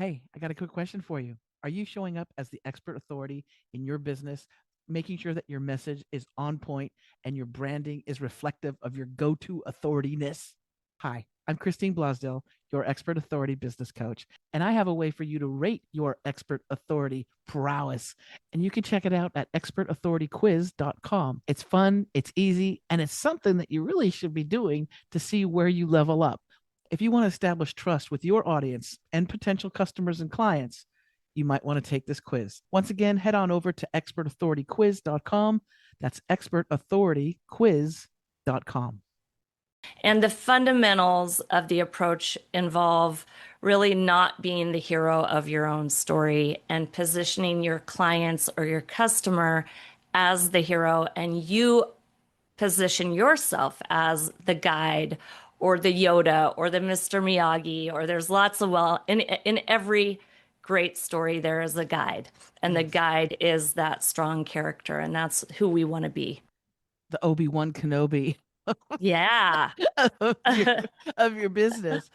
Hey, I got a quick question for you. Are you showing up as the expert authority in your business, making sure that your message is on point and your branding is reflective of your go-to authorityness? Hi, I'm Christine Blosdale, your expert authority business coach, and I have a way for you to rate your expert authority prowess. And you can check it out at expertauthorityquiz.com. It's fun, it's easy, and it's something that you really should be doing to see where you level up. If you want to establish trust with your audience and potential customers and clients, you might want to take this quiz. Once again, head on over to expertauthorityquiz.com. That's expertauthorityquiz.com. And the fundamentals of the approach involve really not being the hero of your own story and positioning your clients or your customer as the hero, and you position yourself as the guide or the Yoda or the Mr. Miyagi, or there's lots of, in every great story, there is a guide, and the guide is that strong character, and that's who we want to be. The Obi-Wan Kenobi Yeah. of your, of your business.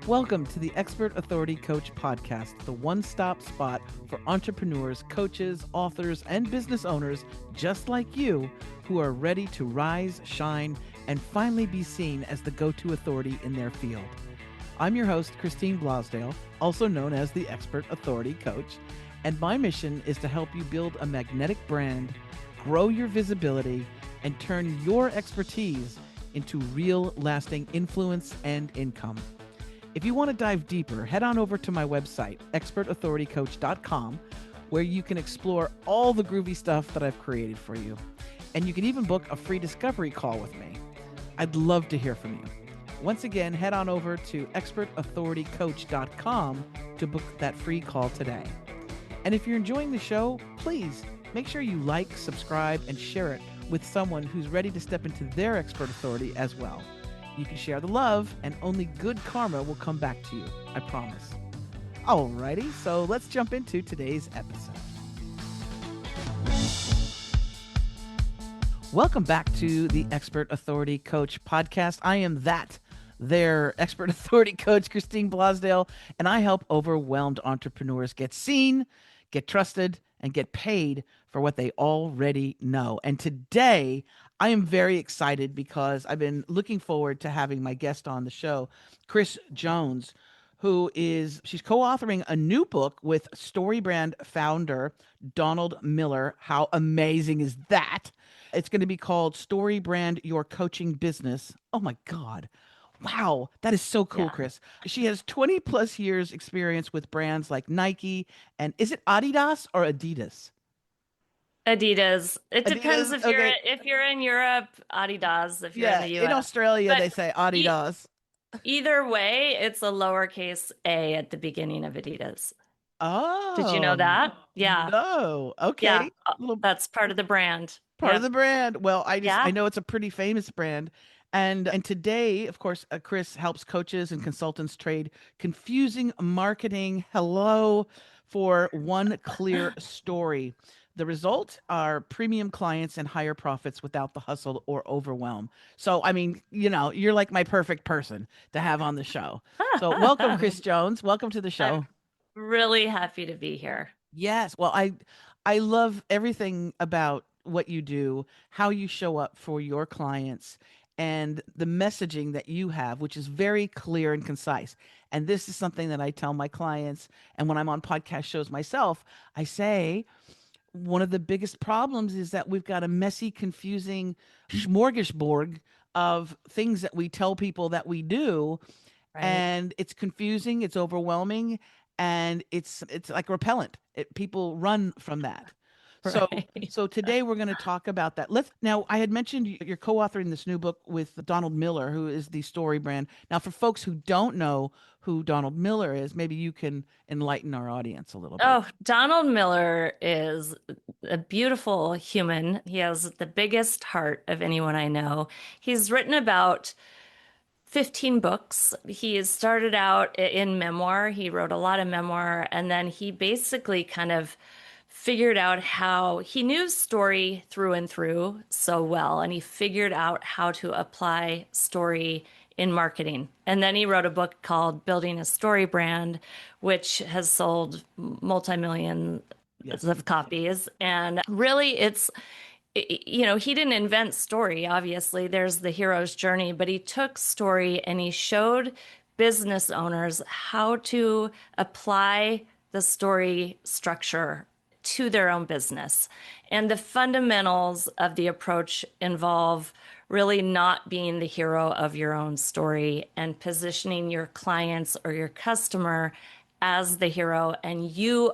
Welcome to the Expert Authority Coach Podcast, the one-stop spot for entrepreneurs, coaches, authors, and business owners just like you who are ready to rise, shine, and finally be seen as the go-to authority in their field. I'm your host, Christine Blosdale, also known as the Expert Authority Coach, and my mission is to help you build a magnetic brand, grow your visibility, and turn your expertise into real, lasting influence and income. If you want to dive deeper, head on over to my website, expertauthoritycoach.com, where you can explore all the groovy stuff that I've created for you. And you can even book a free discovery call with me. I'd love to hear from you. Once again, head on over to expertauthoritycoach.com to book that free call today. And if you're enjoying the show, please make sure you like, subscribe, and share it with someone who's ready to step into their expert authority as well. You can share the love, and only good karma will come back to you. I promise. Alrighty, so let's jump into today's episode. Welcome back to the Expert Authority Coach Podcast. I am their Expert Authority Coach, Christine Blosdale, and I help overwhelmed entrepreneurs get seen, get trusted, and get paid for what they already know. And today, I am very excited because I've been looking forward to having my guest on the show, Kris Jones, she's co-authoring a new book with StoryBrand founder Donald Miller. How amazing is that? It's going to be called StoryBrand Your Coaching Business. Oh my God. Wow, that is so cool, Yeah. Kris. She has 20 plus years experience with brands like Nike and is it Adidas or Adidas? Adidas. It depends Adidas, if okay. you're in Europe, Adidas, if you're in Yeah, the in US. Australia But they say e Adidas. either way, it's a lowercase a at the beginning of Adidas. Did you know Oh, that? Yeah. no. Yeah. Okay. Little That's part of the brand. part of Yep. the brand. Well, I Yeah. know it's a pretty famous brand. And today, of course, Kris helps coaches and consultants trade confusing marketing hello for one clear story. The result are premium clients and higher profits without the hustle or overwhelm. So, I mean, you're like my perfect person to have on the show. So, welcome, Kris Jones. Welcome to the I'm show. really happy to be here. Yes. Well, I love everything about what you do, how you show up for your clients, and the messaging that you have, which is very clear and concise. And this is something that I tell my clients, and when I'm on podcast shows myself, I say one of the biggest problems is that we've got a messy, confusing smorgasbord of things that we tell people that we do, Right. and it's confusing, it's overwhelming, and it's like repellent. People run from that. So Right. so today we're going to talk about that. Let's now. I had mentioned you're co-authoring this new book with Donald Miller, who is the Story Brand. Now, for folks who don't know who Donald Miller is, maybe you can enlighten our audience a little bit. Oh, Donald Miller is a beautiful human. He has the biggest heart of anyone I know. He's written about 15 books. He has started out in memoir. He wrote a lot of memoir, and then he basically kind of figured out how he knew story through and through so well, and he figured out how to apply story in marketing. And then he wrote a book called Building a Story Brand, which has sold multi-millions Yes. of copies. And really, he didn't invent story, obviously. There's the hero's journey, but he took story and he showed business owners how to apply the story structure to their own business. And the fundamentals of the approach involve really not being the hero of your own story and positioning your clients or your customer as the hero, and you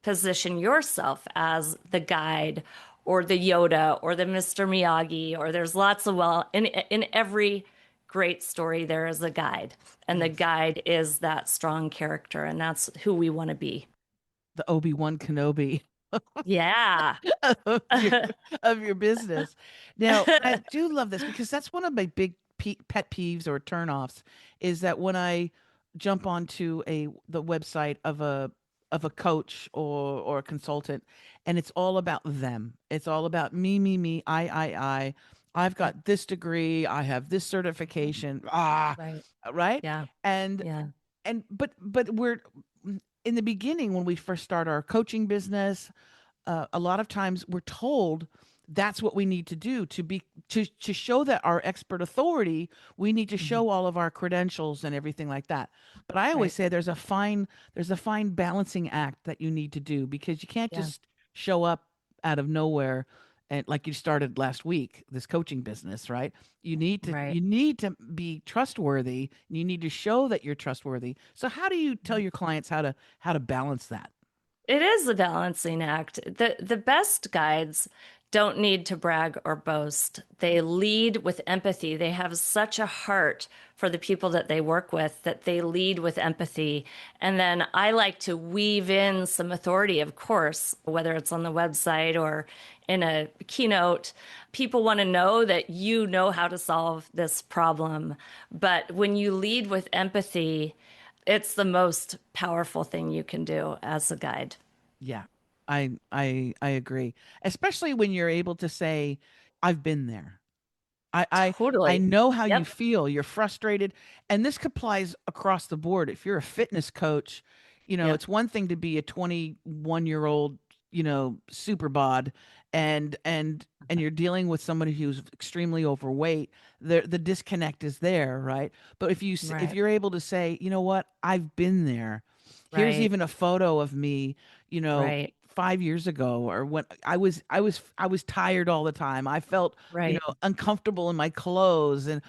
position yourself as the guide or the Yoda or the Mr. Miyagi, or there's lots of, well, in every great story there is a guide, and the Yes. guide is that strong character, and that's who we want to be. The Obi-Wan Kenobi Yeah. of your of your business. Now, I do love this because that's one of my big pet peeves or turnoffs is that when I jump onto the website of a coach or a consultant, and it's all about them. It's all about me, me, me, I. I've got this degree, I have this certification. Right. Right? Yeah. And Yeah. but we're in the beginning when we first start our coaching business, a lot of times we're told that's what we need to do to show that our expert authority. We need to Mhm. show all of our credentials and everything like that. But I always Right. say there's a fine balancing act that you need to do, because you can't Yeah. just show up out of nowhere and like you started last week this coaching business, right? you need to Right. you need to be trustworthy, and you need to show that you're trustworthy. So how do you tell your clients how to balance that? It is a balancing act. The best guides don't need to brag or boast. They lead with empathy. They have such a heart for the people that they work with that they lead with empathy. And then I like to weave in some authority, of course, whether it's on the website or in a keynote. People want to know that you know how to solve this problem. But when you lead with empathy, it's the most powerful thing you can do as a guide. Yeah, I agree. Especially when you're able to say, "I've been there. I Totally. know how you Yep. feel. You're frustrated." And this applies across the board. If you're a fitness coach, Yep. it's one thing to be a 21-year-old, super bod, and you're dealing with somebody who's extremely overweight. The disconnect is there, right? But if Right. you're able to say, "You know what? I've been there. Here's Right. even a photo of me, Right. 5 years ago, or when I was tired all the time. I felt, Right. uncomfortable in my clothes." And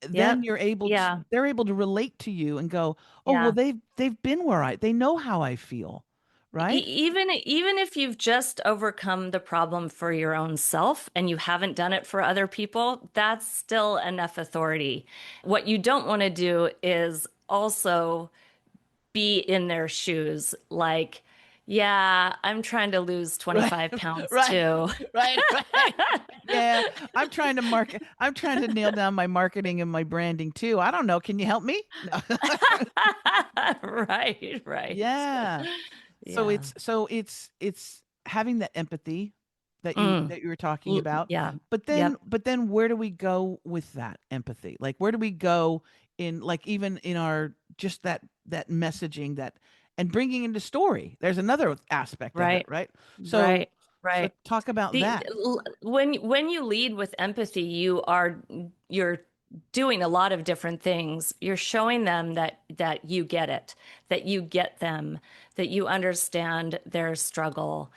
then Yep. you're able to Yeah. they're able to relate to you and go, "Oh, well, Yeah. they've been where they know how I feel." Right? Even if you've just overcome the problem for your own self and you haven't done it for other people, that's still enough authority. What you don't want to do is also be in their shoes. Like, yeah, I'm trying to lose Right. 25 pounds Right. too. Right. Right. Yeah, I'm trying to nail down my marketing and my branding too. I don't know. Can you help me? No. Right, right. Yeah. So Yeah. it's having that empathy that you Mm. that you were talking about. Yeah. But Yep. then where do we go with that empathy? Like, where do we go in, like, even in our just that messaging, that and bringing into story? There's another aspect of it, Right. right? So Right. so Right. talk about that. When you lead with empathy, you're doing a lot of different things. You're showing them that you get it, that you get them, that you understand their struggle.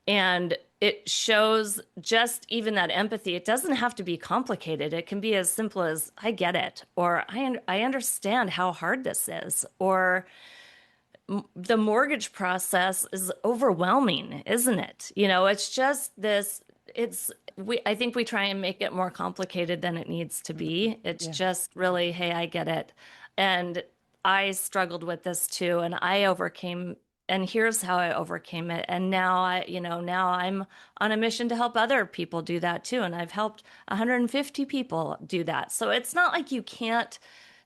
And it shows just even that empathy. It doesn't have to be complicated. It can be as simple as I get it, or I understand how hard this is, or the mortgage process is overwhelming, isn't it? It's just this, I think we try and make it more complicated than it needs to be. It's Yeah. just really, hey, I get it. And I struggled with this too, and I overcame, and here's how I overcame it. And now I'm on a mission to help other people do that too. And I've helped 150 people do that. So it's not like you can't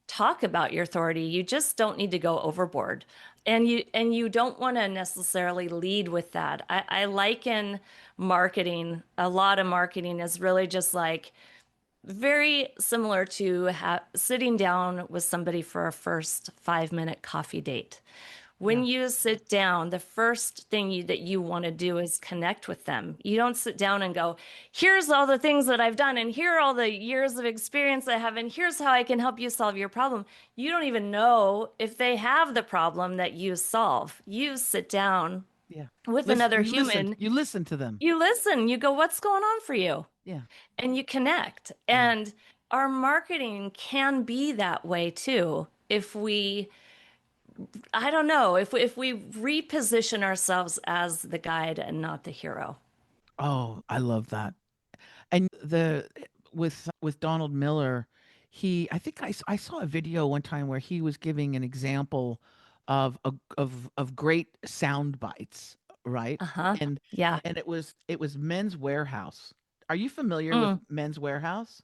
talk about your authority. You just don't need to go overboard. And you don't want to necessarily lead with that. I liken marketing, a lot of marketing is really just like very similar to sitting down with somebody for a first 5-minute coffee date. When Yeah. you sit down, the first thing that you want to do is connect with them. You don't sit down and go, here's all the things that I've done, and here are all the years of experience I have, and here's how I can help you solve your problem. You don't even know if they have the problem that you solve. You sit down Yeah. with Listen, another you listen. human, You listen to them. you listen, you go, what's going on for you? Yeah. And you connect. Yeah. And our marketing can be that way too. If we, I don't know, if we reposition ourselves as the guide and not the hero. Oh, I love that. And the with Donald Miller, I think I saw a video one time where he was giving an example of great sound bites, right? Uh-huh. And Yeah. it was Men's Warehouse. Are you familiar with Mm. Men's Warehouse?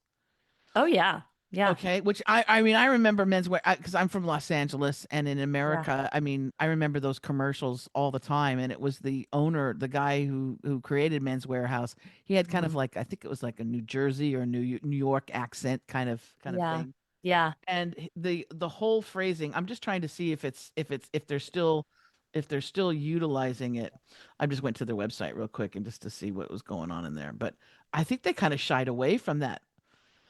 Oh yeah. Yeah. Okay, which I mean I remember menswear because I'm from Los Angeles and in Yeah. America, I mean I remember those commercials all the time, and it was the owner, the guy who created Men's Warehouse. He had kind of Mm. like, I think it was like a New Jersey or New York accent kind of Yeah. thing. Yeah. And the whole phrasing, I'm just trying to see if they're still utilizing it. I just went to their website real quick and just to see what was going on in there, but I think they kind of shied away from that,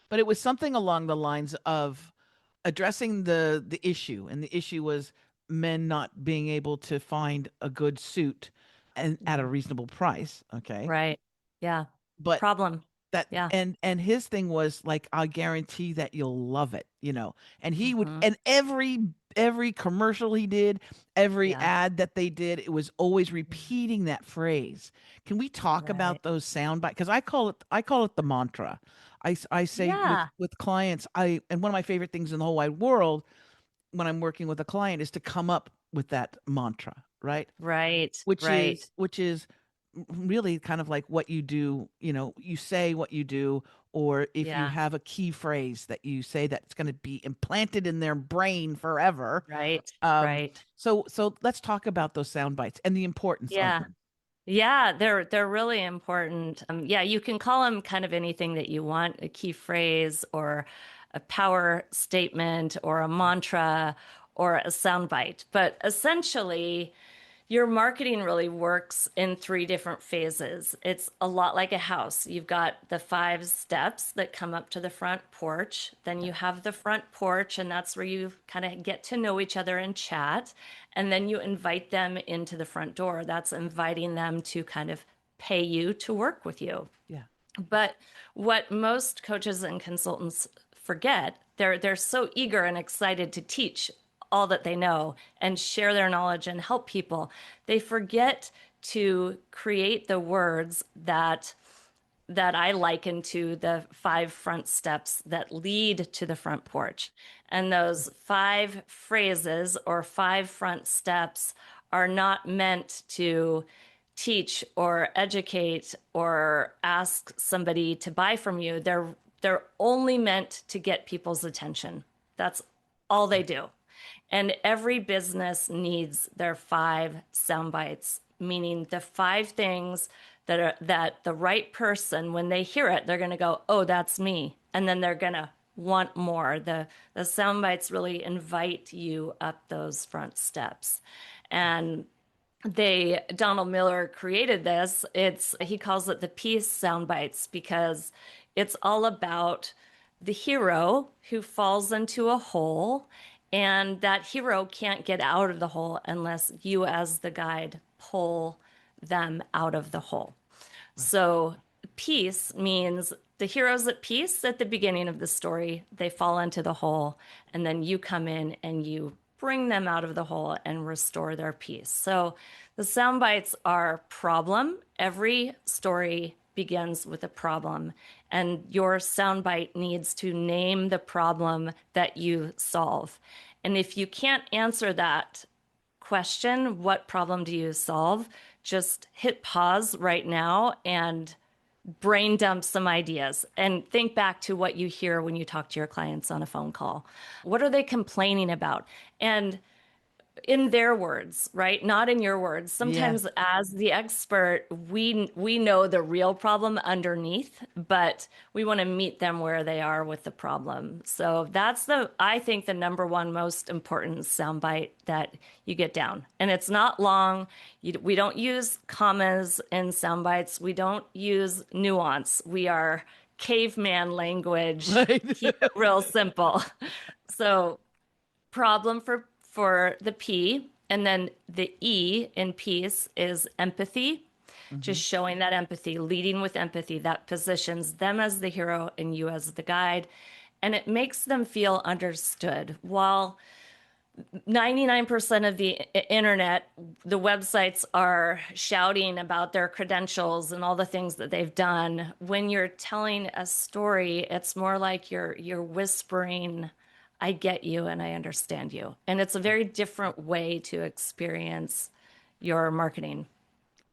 but it was something along the lines of addressing the issue, and the issue was men not being able to find a good suit and at a Mhm. reasonable price. Okay, Right. Yeah. but Problem. that Yeah. and his thing was like, I guarantee that you'll love it. And he would, Hmm. and every commercial he did, every Yeah. ad that they did, it was always repeating that phrase. Can we talk Right. about those sound bites? Because I call it the mantra. I say Yeah. with clients, and one of my favorite things in the whole wide world when I'm working with a client is to come up with that mantra, right? Right. which Right. is which is really kind of like what you do. You say what you do, or if you Yeah. have a key phrase that you say that's going to be implanted in their brain forever. Right. um Right. so let's talk about those sound bites and the importance of Yeah. them. Yeah, they're really important. Yeah, you can call them kind of anything that you want, a key phrase or a power statement or a mantra or a soundbite. But essentially, your marketing really works in three different phases. It's a lot like a house. You've got the 5 steps that come up to the front porch. Then Yeah. you have the front porch, and that's where you kind of get to know each other and chat. And then you invite them into the front door. That's inviting them to kind of pay you to work with you. Yeah. But what most coaches and consultants forget, they're so eager and excited to teach all that they know and share their knowledge and help people. They forget to create the words that I liken to the 5 front steps that lead to the front porch. And those 5 phrases or 5 front steps are not meant to teach or educate or ask somebody to buy from you. They're only meant to get people's attention. That's all they do. And every business needs their 5 sound bites, meaning the 5 things that the right person, when they hear it, they're going to go, "Oh, that's me," and then they're going to want more. The sound bites really invite you up those front steps, and Donald Miller created this. He calls it the peace sound bites because it's all about the hero who falls into a hole, and that hero can't get out of the hole unless you as the guide pull them out of the hole. Right. So peace means the hero's at peace at the beginning of the story. They fall into the hole, and then you come in and you bring them out of the hole and restore their peace. So the sound bites are problem. Every story begins with a problem, and your soundbite needs to name the problem that you solve. And if you can't answer that question, what problem do you solve? Just hit pause right now and brain dump some ideas and think back to what you hear when you talk to your clients on a phone call. What are they complaining about? And in their words, right? Not in your words. Yeah. Sometimes as the expert, we know the real problem underneath, but we want to meet them where they are with the problem. So that's I think the number one most important soundbite that you get down. And it's not long. We don't use commas in soundbites. We don't use nuance. We are caveman language. Right. Keep it real simple. So problem for the P, and then the E in peace is empathy, Hmm. just showing that empathy, leading with empathy that positions them as the hero and you as the guide, and it makes them feel understood. While 99% of the internet, the websites are shouting about their credentials and all the things that they've done. When you're telling a story, it's more like you're whispering, I get you and I understand you. And it's a very different way to experience your marketing.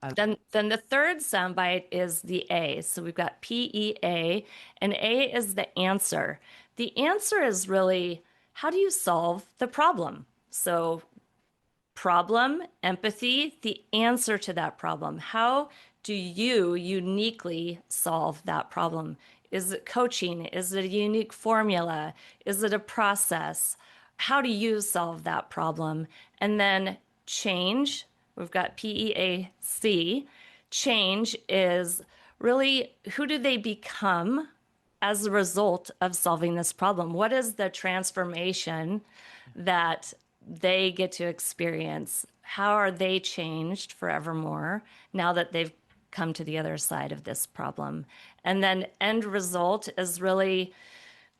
I, Then the third soundbite is the A. So we've got PEA, and A is the answer. The answer is really, how do you solve the problem? So problem, empathy, the answer to that problem. How do you uniquely solve that problem? Is it coaching? Is it a unique formula? Is it a process? How do you solve that problem? And then change, we've got PEAC. Change is really, who do they become as a result of solving this problem? What is the transformation that they get to experience? How are they changed forevermore now that they've come to the other side of this problem? And then end result is really,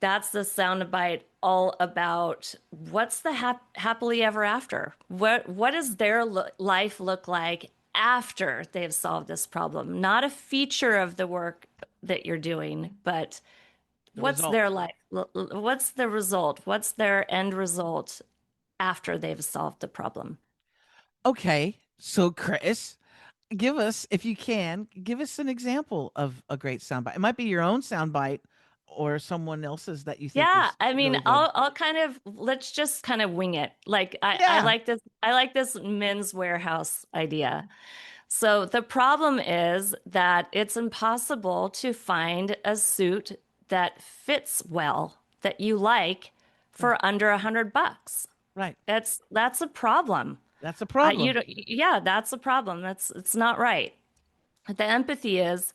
that's the soundbite all about what's the happily ever after? What does their life look like after they've solved this problem? Not a feature of the work that you're doing, but the what's result. their life? What's the result? What's their end result after they've solved the problem? Okay. So, Kris, give us, if you can, give us an example of a great soundbite. It might be your own soundbite or someone else's that you think Yeah, is I mean, really good. I'll kind of let's just kind of wing it. Like Yeah. I like this men's warehouse idea. So the problem is that it's impossible to find a suit that fits well that you like Right. for under $100. Right. That's a problem. That's a You problem. don't, yeah, that's a problem. It's not right. The empathy is,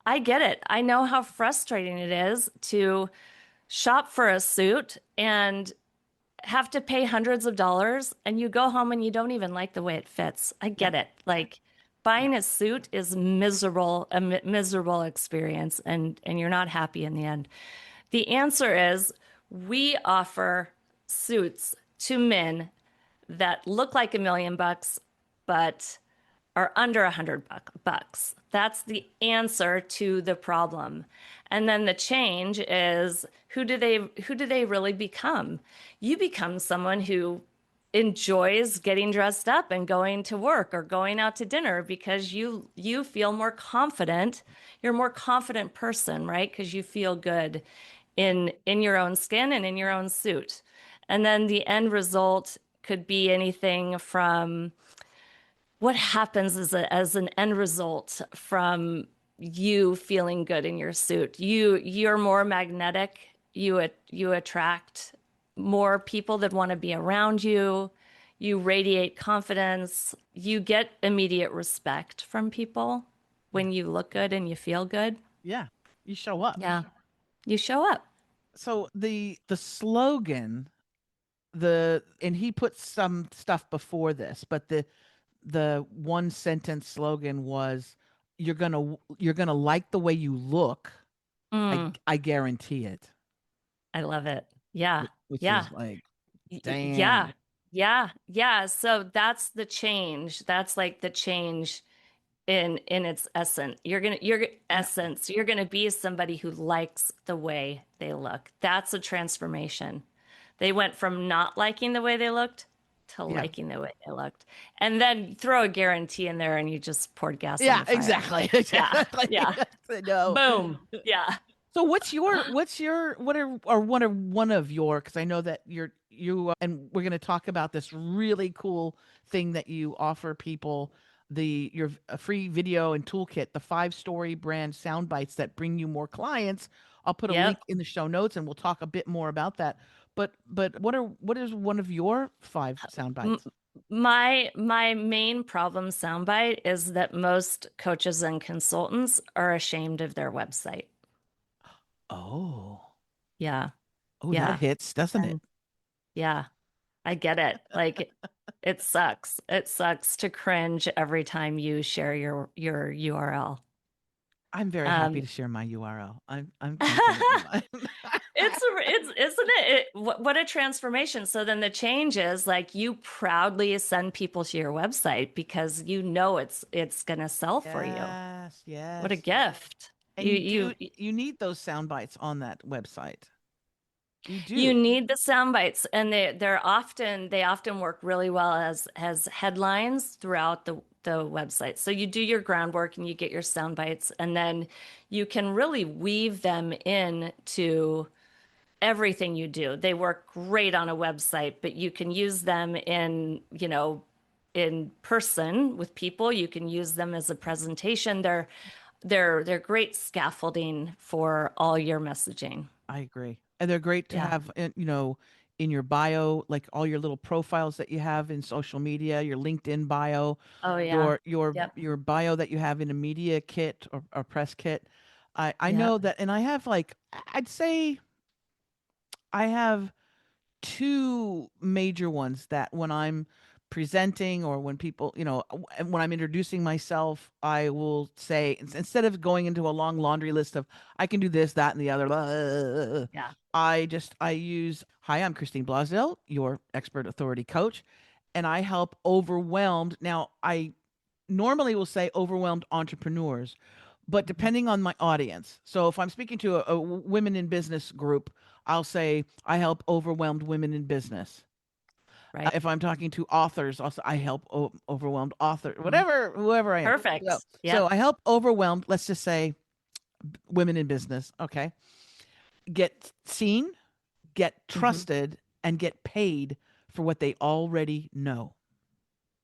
I get it. I know how frustrating it is to shop for a suit and have to pay hundreds of dollars and you go home and you don't even like the way it fits. I Yeah. get it. Like Yeah. buying a suit is miserable, miserable experience and you're not happy in the end. The answer is we offer suits to men that look like $1 million, but are under $100. That's the answer to the problem. And then the change is who do they really become? You become someone who enjoys getting dressed up and going to work or going out to dinner because you feel more confident. You're a more confident person, right? Because you feel good in your own skin and in your own suit. And then the end result could be anything from what happens as an end result from you feeling good in your suit. You're more magnetic. You attract more people that want to be around you. You radiate confidence. You get immediate respect from people Yeah. when you look good and you feel good. Yeah. You show up. Yeah, you show up. So the slogan, the and he put some stuff before this, but the one sentence slogan was you're gonna like the way you look. I Mm, I guarantee it. I love it. Yeah, Which yeah. is like, Yeah, damn. yeah. So that's the change. That's like the change in its essence. Yeah. You're gonna be somebody who likes the way they look. That's a transformation. They went from not liking the way they looked to Yeah. liking the way they looked. And then throw a guarantee in there and you just poured gas on Yeah, the fire. exactly. Yeah, Exactly. yeah. No. Boom. Yeah. So what are or one of your, because I know that and we're going to talk about this really cool thing that you offer people, your a free video and toolkit, the 5 story brand sound bites that bring you more clients. I'll put a link Yep. in the show notes and we'll talk a bit more about that. But what is one of your 5 sound M- bites? my main problem soundbite is that most coaches and consultants are ashamed of their website. Oh. Yeah. Oh, that Yeah. hits, doesn't it? And yeah, I get it. Like it sucks. It sucks to cringe every time you share your URL. I'm very happy Um, to share my URL. I'm confident in mine. it's isn't it, what a transformation. So then the change is like you proudly send people to your website because you know it's gonna sell for you. Yes, What a yes. gift. And you need those sound bites on that website. You You do. need the sound bites, and they often work really well as headlines throughout the website. So you do your groundwork and you get your sound bites, and then you can really weave them into everything you do. They work great on a website, but you can use them in person with people. You can use them as a presentation. They're great scaffolding for all your messaging. I agree. And they're great to Yeah. have in your bio, like all your little profiles that you have in social media, your LinkedIn bio, Oh yeah. Yep. your bio that you have in a media kit or press kit. I know Yep. that, and I have like, I'd say I have 2 major ones that when I'm presenting or when people, when I'm introducing myself, I will say, instead of going into a long laundry list of I can do this, that, and the other, Yeah. I use, hi, I'm Christine Blosdale, your expert authority coach, and I help overwhelmed. Now, I normally will say overwhelmed entrepreneurs, but Mhm. depending on my audience. So if I'm speaking to a women in business group, I'll say I help overwhelmed women in business. Right. If I'm talking to authors, also I help overwhelmed author, Mhm. whatever, whoever I am. So, Perfect. so Yep. I help overwhelmed, let's just say women in business, okay, get seen, get Hmm. trusted, and get paid for what they already know.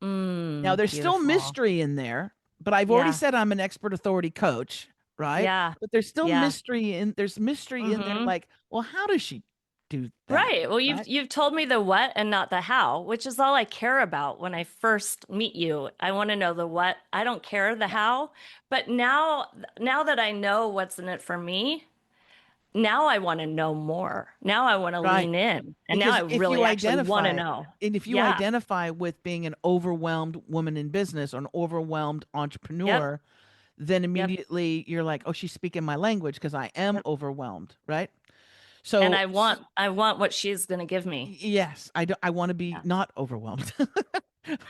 Now, there's still Beautiful. mystery in there, but I've already Yeah. said I'm an expert authority coach, right? Yeah. But Yeah. there's mystery in there Hmm. like, well, how does she do that? Right. Well, Right? you've told me the what and not the how, which is all I care about when I first meet you. I want to know the what. I don't care the Yeah. how. But now that I know what's in it for me, now I want to know more. Now I want to Right. lean in. And now I Because really actually want to know. if you Yeah. identify with being an overwhelmed woman in business or an overwhelmed Yep. entrepreneur, then Yep. immediately you're like, oh, she's speaking my language because I am Yep. overwhelmed, right? And So I want what she's going to give me. yes, I want to be Yeah. not overwhelmed, Well,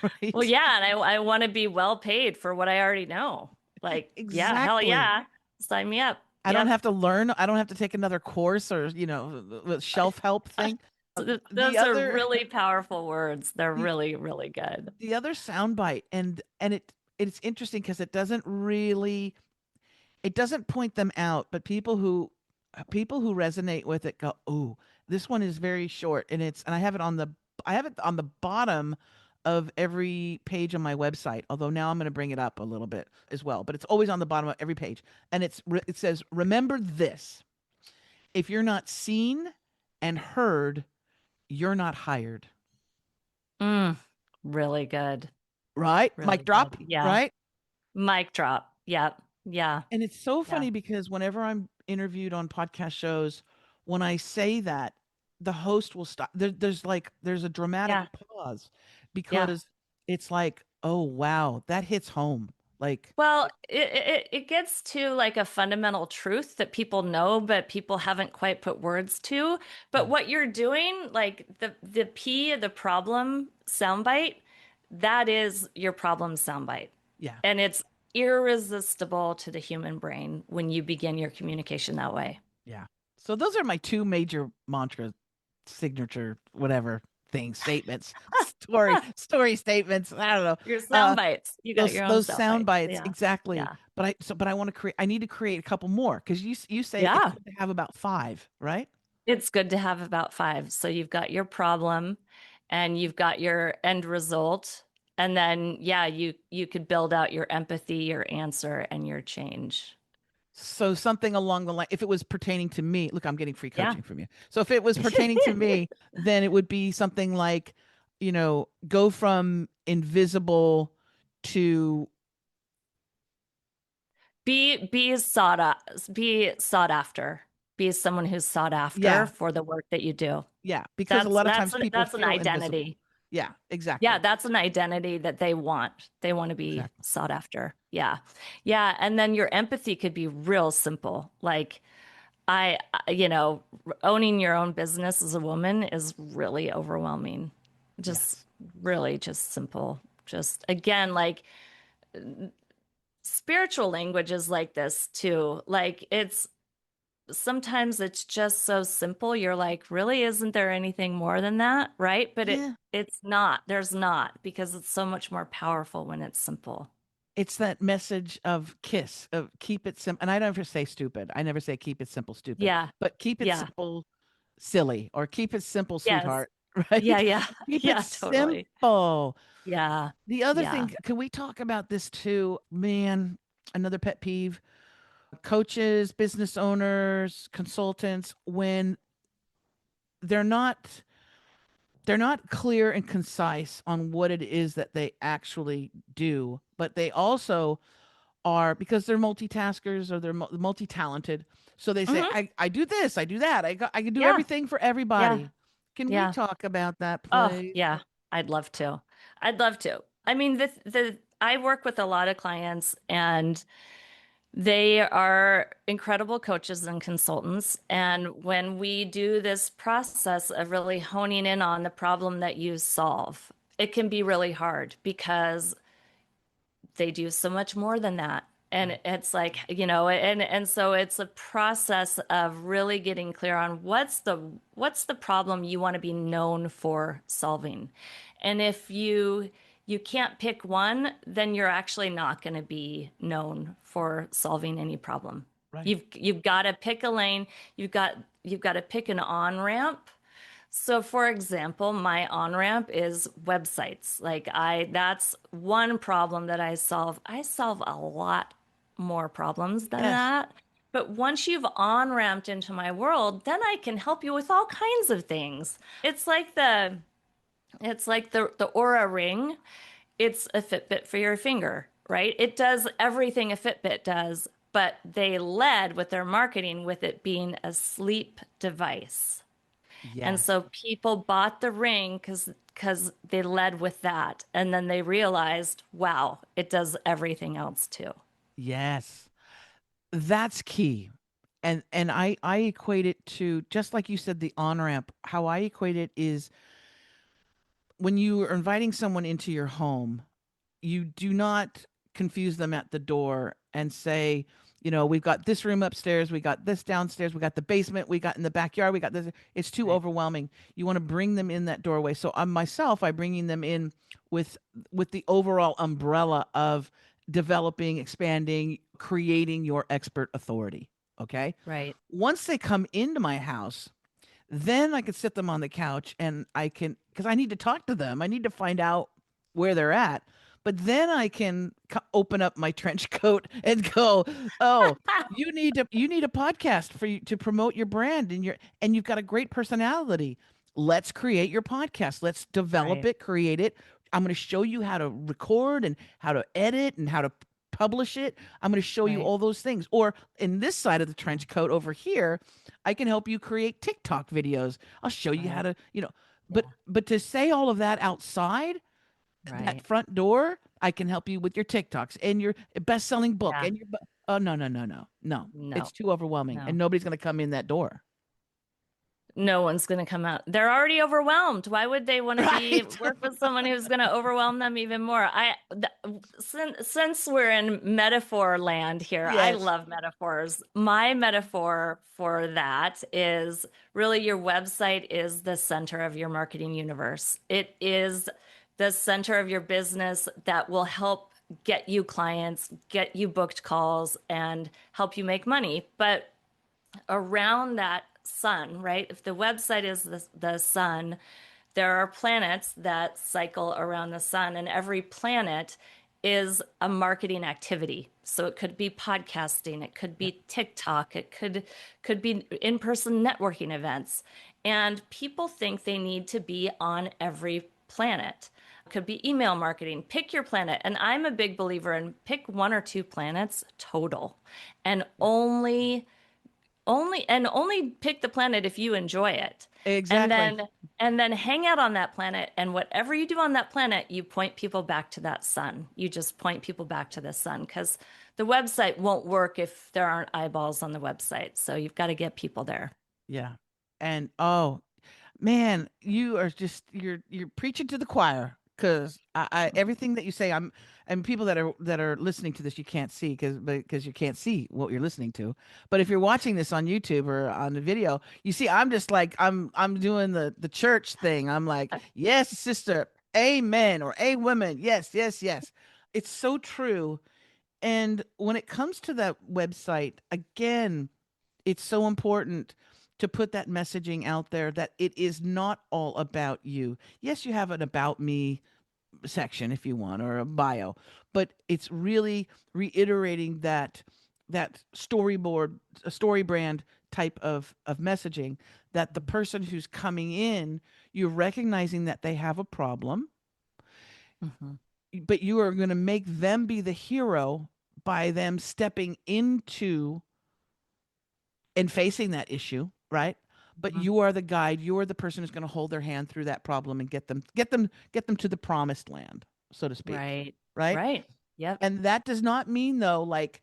right? yeah, and I want to be well paid for what I already know. Like, yeah, hell Exactly. yeah. Sign me up. I don't Yep. have to learn. I don't have to take another course or, the shelf help thing. The Those are other really powerful words. They're the, really, really good. the other soundbite, and it's interesting because it doesn't point them out, but people who resonate with it go, "Oh, this one is very short," and I have it on the bottom of every page on my website. Although now I'm going to bring it up a little bit as well, but it's always on the bottom of every page, and it says, "Remember this: if you're not seen and heard, you're not hired." Mm, really good. Right? Mic Really drop. good. Yeah. Right? Mic drop. Yep. Yeah. And it's so Yeah. funny because whenever I'm interviewed on podcast shows, when I say that, the host will stop. There's a dramatic Yeah. pause Yeah. because it's like, oh wow, that hits home. Like, Well, it gets to like a fundamental truth that people know, but people haven't quite put words to. But yeah, what you're doing, like the P, the problem soundbite, that is your problem soundbite. yeah, And it's irresistible to the human brain when you begin your communication that way. yeah. So those are my 2 major mantra signature whatever statements, story statements. I don't know. Your sound bites. You got your own Those sound sound bites. bites, Yeah. exactly. Yeah. But I want to create. I need to create a couple more because you say it's Yeah. good to have about 5, right? It's good to have about 5. So you've got your problem and you've got your end result. And then, yeah, you could build out your empathy, your answer, and your change. So something along the line, if it was pertaining to me, look, I'm getting free Yeah. coaching from you. So if it was pertaining to me, then it would be something like, go from invisible to, Be sought after. Be someone who's sought after yeah, for the work that you do. yeah, because a That's lot of that's times an, people that's an feel invisible. identity. Yeah, Yeah, exactly. that's an identity that they want. They want to be Exactly. sought after. Yeah. Yeah. And then your empathy could be real simple. Like, you know, owning your own business as a woman is really overwhelming. Just Yes. really just simple. Just again, like spiritual language is like this too. Like, it's sometimes it's just so simple. You're like, really, isn't there anything more than that? Right? But Yeah. it's not. There's not, because it's so much more powerful when it's simple. It's that message of KISS, of keep it simple. And I never say stupid. I never say keep it simple, stupid, Yeah. but keep it Yeah. simple, silly, or keep it simple, Yes. sweetheart, Yeah. right? Yeah. Keep it Yeah, totally. simple. Yeah. The other Yeah. thing, can we talk about this too? Man, another pet peeve. Coaches, business owners, consultants, when they're not they're not clear and concise on what it is that they actually do, but they also are, because they're multitaskers or they're multi-talented. So they say, Hmm. I do this, I do that. I can do Yeah. everything for Yeah. everybody. Can we Yeah. talk about that, Oh, please? yeah. I'd love to. I'd love to. I mean, the I work with a lot of clients, and they are incredible coaches and consultants. And when we do this process of really honing in on the problem that you solve, it can be really hard because they do so much more than that. And Right. it's like, and so it's a process of really getting clear on what's the problem you want to be known for solving. And if you can't pick one, then you're actually not going to be known for solving any problem. Right. You've got to pick a lane. You've got to pick an on-ramp. So for example, my on-ramp is websites. That's one problem that I solve. I solve a lot more problems than Yes. that. But once you've on-ramped into my world, then I can help you with all kinds of things. It's like the Aura ring. It's a Fitbit for your finger, right? It does everything a Fitbit does, but they led with their marketing with it being a sleep device. And Yes. so people bought the ring because they led with that. And then they realized, wow, it does everything else too. Yes. That's key. And I equate it to, just like you said, the on ramp. How I equate it is, when you are inviting someone into your home, you do not confuse them at the door and say, we've got this room upstairs, we got this downstairs, we got the basement, we got in the backyard, we got this. It's too Right. overwhelming. You want to bring them in that doorway. So I'm bringing them in with the overall umbrella of developing, expanding, creating your expert authority. Okay. Right. Once they come into my house, then I can sit them on the couch and because I need to talk to them. I need to find out where they're at. But then I can open up my trench coat and go, "Oh, you need a podcast for you to promote your brand, and you've got a great personality. Let's create your podcast. Let's develop Right. it, create it. I'm going to show you how to record and how to edit and how to publish it. I'm going to show you Right. all those things." Or in this side of the trench coat over here, I can help you create TikTok videos. I'll show you how Right. to, but Yeah. to say all of that outside that Right. front door, I can help you with your TikToks and your best-selling book Yeah. and oh, no, no, no, no, no. It's No. too overwhelming and No. nobody's going to come in that door. no one's going to come out. They're already overwhelmed. Why would they want to be Right. work with someone who's going to overwhelm them even more? Since we're in metaphor land here, I Yes. love metaphors. My metaphor for that is really your website is the center of your marketing universe. It is the center of your business that will help get you clients, get you booked calls, and help you make money. But around that sun, right? If the website is the sun, there are planets that cycle around the sun, and every planet is a marketing activity. So it could be podcasting, it could Yeah. be TikTok, it could be in-person networking events. And people think they need to be on every planet. It could be email marketing. Pick your planet. And I'm a big believer in pick one or two planets total and Yeah. only pick the planet if you enjoy it. And Exactly. then hang out on that planet, and whatever you do on that planet, you point people back to that sun. You just point people back to the sun, because the website won't work if there aren't eyeballs on the website. So you've got to get people there. Yeah. And oh, man, you are just you're preaching to the choir, because I everything that you say, I'm, and people that are listening to this, you can't see because you can't see what you're listening to. But if you're watching this on YouTube or on the video, you see I'm just like I'm doing the church thing. I'm like, yes, sister, amen, or a woman, yes, yes, yes. It's so true. And when it comes to that website, again, it's so important to put that messaging out there that it is not all about you. Yes, you have an about me section if you want, or a bio, but it's really reiterating that storyboard, a story brand type of messaging, that the person who's coming in, you're recognizing that they have a problem, Mm-hmm. but you are going to make them be the hero by them stepping into and facing that issue, right? But Mm-hmm. you are the guide. You are the person who's going to hold their hand through that problem and get them to the promised land, so to speak, Right. right? Right. Yep. And that does not mean, though, like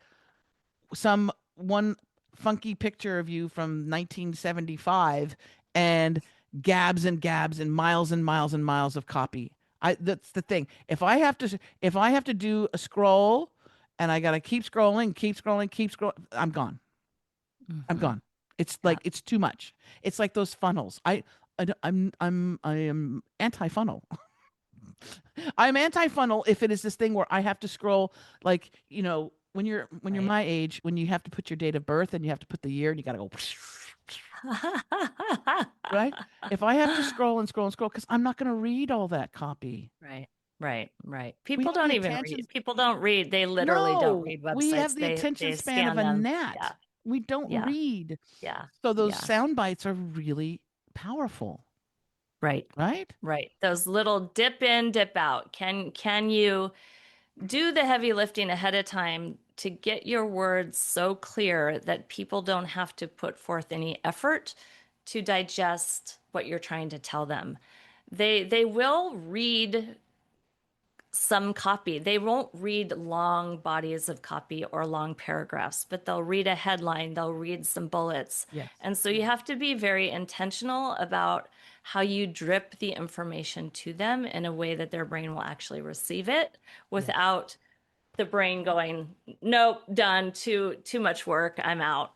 some one funky picture of you from 1975 and gabs and gabs and miles and miles and miles of copy. That's the thing. If I have to do a scroll and I got to keep scrolling, keep scrolling, I'm gone. I'm Mm-hmm. gone. It's like Yep. it's too much. It's like those funnels. I am anti-funnel. I'm anti-funnel if it is this thing where I have to scroll, like, when you're Right. my age, when you have to put your date of birth and you have to put the year and you got to go right. If I have to scroll and scroll and scroll, because I'm not going to read all that copy. Right, right, right. We People have the don't even attention. read. People don't read. They literally don't No, read we have websites. the attention They span of scan a them. gnat. Yeah, We don't yeah, read. yeah, So those yeah. sound bites are really powerful, Right, right? right. Those little dip in, dip out. Can you do the heavy lifting ahead of time to get your words so clear that people don't have to put forth any effort to digest what you're trying to tell them? They will read some copy. They won't read long bodies of copy or long paragraphs, but they'll read a headline, they'll read some bullets. Yes. And so you have to be very intentional about how you drip the information to them in a way that their brain will actually receive it Yes. without the brain going, nope, done, too much work, I'm out.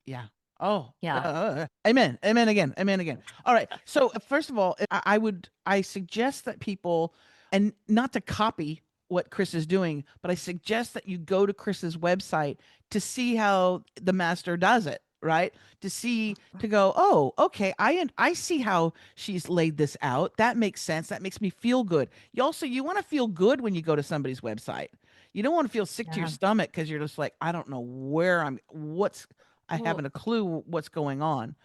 Yeah. Oh, Yeah. amen. Amen again. Amen again. All right. So first of all, I suggest that people, and not to copy what Kris is doing, but I suggest that you go to Kris's website to see how the master does it, right? To go, oh, okay, I see how she's laid this out. That makes sense. That makes me feel good. You want to feel good when you go to somebody's website. You don't want to feel sick to your Yeah. stomach because you're just like, I don't know I Well, haven't a clue what's going on.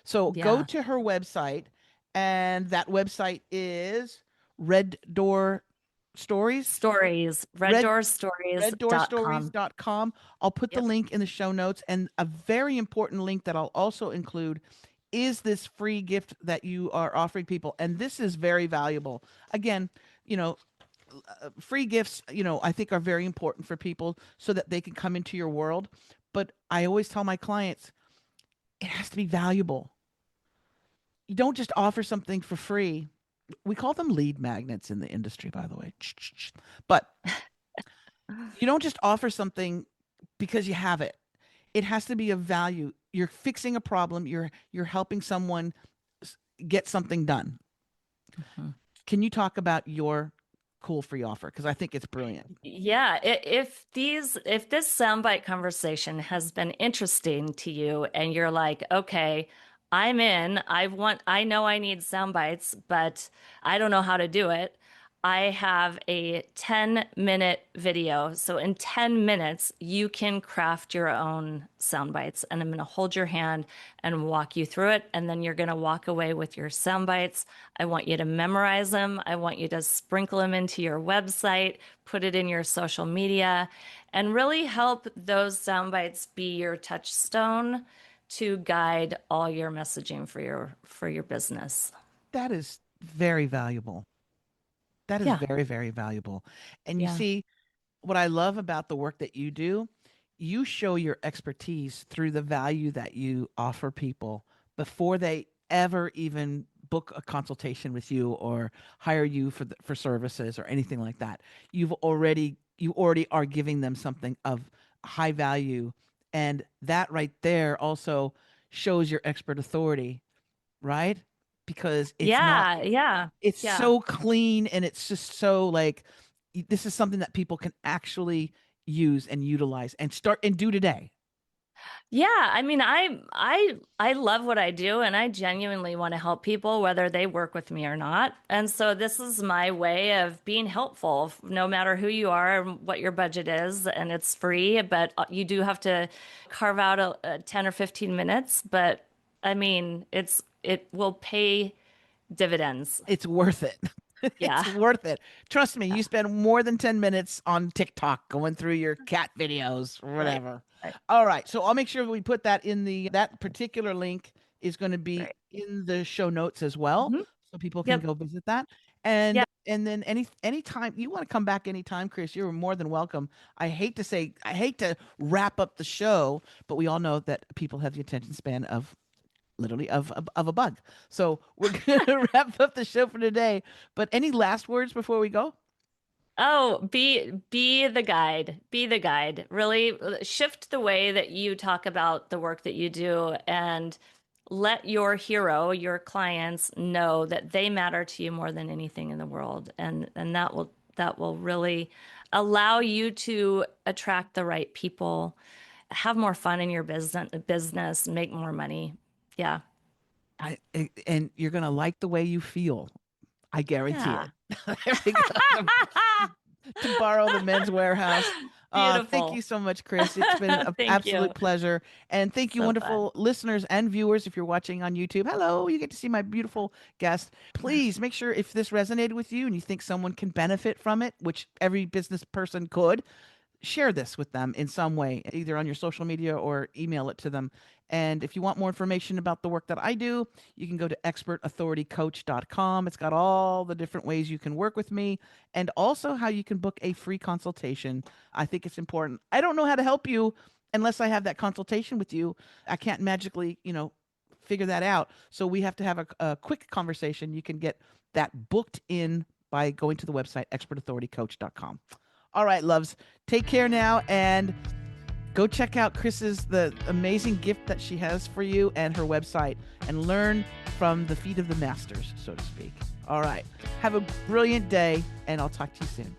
So go yeah. to her website, and that website is Red Door Stories, Stories, Red reddoorstories.com. reddoorstories.com. I'll put the Yep. link in the show notes, and a very important link that I'll also include is this free gift that you are offering people, and this is very valuable. Again, you know, free gifts, I think are very important for people so that they can come into your world. But I always tell my clients, it has to be valuable. you don't just offer something for free. We call them lead magnets in the industry, by the way. But you don't just offer something because you have it. It has to be of value. You're fixing a problem. You're helping someone get something done. Mhm. Can you talk about your cool free offer? Because I think it's brilliant. Yeah, if this soundbite conversation has been interesting to you and you're like, okay, I'm in. I know I need soundbites, but I don't know how to do it. I have a 10-minute video. So in 10 minutes, you can craft your own sound bites. And I'm going to hold your hand and walk you through it. And then you're going to walk away with your sound bites. I want you to memorize them. I want you to sprinkle them into your website, put it in your social media, and really help those sound bites be your touchstone to guide all your messaging for your business. That is very valuable. That is Yeah. very, very valuable. And you Yeah. see, what I love about the work that you do, you show your expertise through the value that you offer people before they ever even book a consultation with you or hire you for services or anything like that. You already are giving them something of high value, and that right there also shows your expert authority, right? Because Yeah. Yeah. it's Yeah. so clean, and it's just so like this is something that people can actually use and utilize and start and do today. Yeah, I mean, I love what I do and I genuinely want to help people whether they work with me or not. And so this is my way of being helpful no matter who you are and what your budget is, and it's free, but you do have to carve out a 10 or 15 minutes, but I mean, it will pay dividends. It's worth it. It's Yeah. worth it. Trust me, you spend more than 10 minutes on TikTok going through your cat videos or Right. whatever. Right. All right. So I'll make sure we put that in that particular link is going to be Great. in the show notes as well. Mhm. So people can Yep. go visit that. And Yeah. and then anytime you want to come back anytime, Kris, you're more than welcome. I hate to wrap up the show, but we all know that people have the attention span of literally of a bug. So we're gonna wrap up the show for today. But any last words before we go? Oh, be the guide. Be the guide. Really shift the way that you talk about the work that you do and let your hero, your clients know that they matter to you more than anything in the world. And that will really allow you to attract the right people, have more fun in your business, make more money. Yeah. And you're gonna like the way you feel. I guarantee Yeah. it. There we go. To borrow the men's warehouse. Thank you Beautiful. so much, Kris. It's been an Thank you. absolute pleasure. And thank you, So fun. wonderful listeners and viewers. If you're watching on YouTube, hello, you get to see my beautiful guest. Please make sure if this resonated with you and you think someone can benefit from it, which every business person could, share this with them in some way, either on your social media or email it to them. And if you want more information about the work that I do, you can go to expertauthoritycoach.com. It's got all the different ways you can work with me and also how you can book a free consultation. I think it's important. I don't know how to help you unless I have that consultation with you. I can't magically, figure that out. So we have to have a quick conversation. You can get that booked in by going to the website expertauthoritycoach.com. All right, loves. Take care now and go check out the amazing gift that she has for you and her website and learn from the feet of the masters, so to speak. All right. Have a brilliant day and I'll talk to you soon.